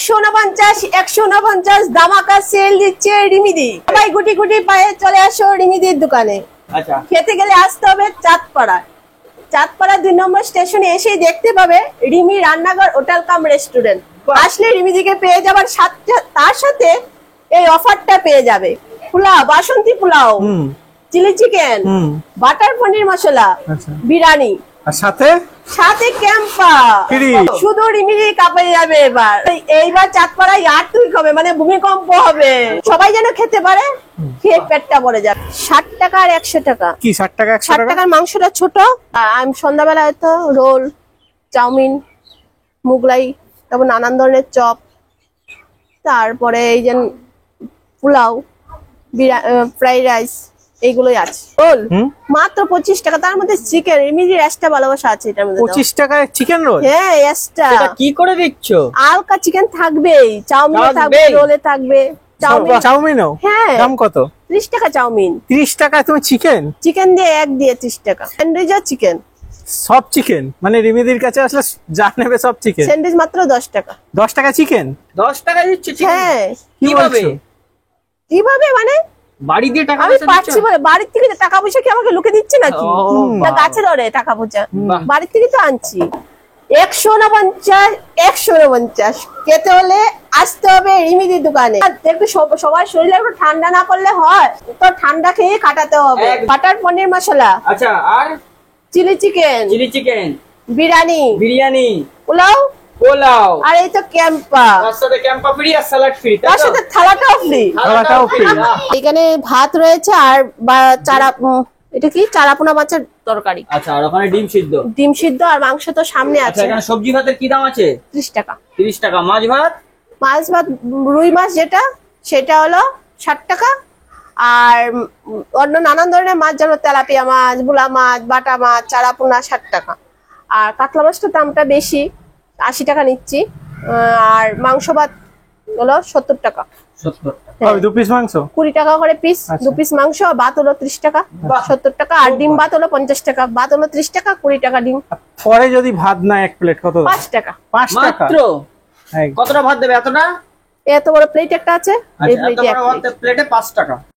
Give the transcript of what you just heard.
149 149 ধামাকা সেল দিচ্ছে রিমিদি। সবাই গুটি গুটি পায়ে চলে আসো রিমিদির দোকানে। আচ্ছা, খেতে গেলে আসতে হবে চাঁদপাড়া। চাঁদপাড়া 2 নম্বর স্টেশনে এসেই দেখতে পাবে রিমি রান্নাঘর হোটেল কাম রেস্টুরেন্ট। আসলে রিমিদিকে পেয়ে যাবার তার সাথে এই অফারটা পেয়ে যাবে। পোলাও, বাসন্তী pulao, chilli chicken, butter paneer মশলা, বিরিয়ানি, আর সাথে সাথে ক্যাম্পা শুধু রিমিদি কাপে যাবে। এইবার চাঁদপাড়ায় আর তুই খাবে, মানে ভূমিকম্প হবে। সবাই যেন খেতে পারে, খেয়ে পেটটা ভরে যাবে। 60 টাকা আর 100 টাকা। কি 60 টাকা 100 60 টাকা? টাকার মাংসটা ছোট। আমি সন্ধ্যাবেলা হয়তো রোল, চাউমিন, মুগলাই, তারপর নানান ধরনের চপ, তারপরে এই যে পোলাও, ফ্রাইড রাইস, এইগুলোই আছে। রোল মাত্র 25 টাকা, তার মধ্যে চিকেন। রিমিদির এক্সট্রা ভালোবাসা আছে এটার মধ্যে। 25 টাকায় চিকেন রোল? হ্যাঁ, এক্সট্রা। এটা কি করে দিচ্ছ? আলকা চিকেন থাকবেই, চাউমিন থাকবে, রোলে থাকবে। চাউমিনও? হ্যাঁ। দাম কত? 30 টাকা চাউমিন। 30 টাকায় তুমি চিকেন? চিকেন দিয়ে এক দিয়ে 30 টাকা। স্যান্ডউইচ আর চিকেন, সব চিকেন? মানে রিমিদির কাছে আসলে যা নেবে সব চিকেন? স্যান্ডউইচ মাত্র 10 টাকা। 10 টাকা চিকেন? 10 টাকা দিচ্ছ চিকেন? হ্যাঁ। কিভাবে? কিভাবে মানে? বাড়ি দিয়ে টাকা আমি পয়সা পাচ্ছি দিচ্ছ? বলে। বাড়ির থেকে টাকা পয়সা কি আমাকে লোকে দিচ্ছে নাকি? না, গাছে ধরে টাকা পয়সা। বাড়ির থেকে তো আনছি। 149 খেতে হলে আসতে হবে রিমিদির দোকানে। একটু সবার শরীরে একটু ঠান্ডা না করলে হয়, তো ঠান্ডা খেয়ে কাটাতে হবে। বাটার পনির মশলা, আচ্ছা, আর chilli chicken, chilli chicken, biryani, biryani, pulao, pulao, আর এই তো ক্যাম্পা। তার সাথে ক্যাম্পা ফ্রি আর স্যালাড ফ্রি, তার সাথে থালাটাও ফ্রি। থালাটাও ফ্রি। এখানে ভাত রয়েছে আর চারা, এটা কি চারাপোনা মাছের তরকারি। আচ্ছা, আর ওখানে ডিম সিদ্ধ। ডিম সিদ্ধ আর মাংস তো সামনে আচ্ছা, আছে। এখানে সবজি ভাতের কি দাম আছে? 30 টাকা। 30 টাকা। মাছ ভাত? মাছ ভাত, রুই মাছ যেটা, সেটা হলো 60 টাকা। আর অন্য নানান ধরনের মাছ, যেমন তেলাপিয়া মাছ, বুলা মাছ, বাটা মাছ, চারাপোনা 60 টাকা। আর কাতলা মাছটার দামটা বেশি, 80 টাকা নিচ্ছি। আর মাংস ভাত হলো 70 টাকা। 70 হবে 2 পিস মাংস? 20 টাকা করে পিস। 2 পিস মাংস। ভাত হলো 30 টাকা, 70 টাকা। আর ডিম ভাত হলো 50 টাকা। ভাত হলো 30 টাকা, 20 টাকা ডিম। পরে যদি ভাত না এক প্লেট কত? 5 টাকা 5 টাকা মাত্র? কতটা ভাত দেবে? এতটা? এত বড় প্লেট একটা আছে, এই আচ্ছা, এত প্লেটে বড় ভাত প্লেটে 5 টাকা।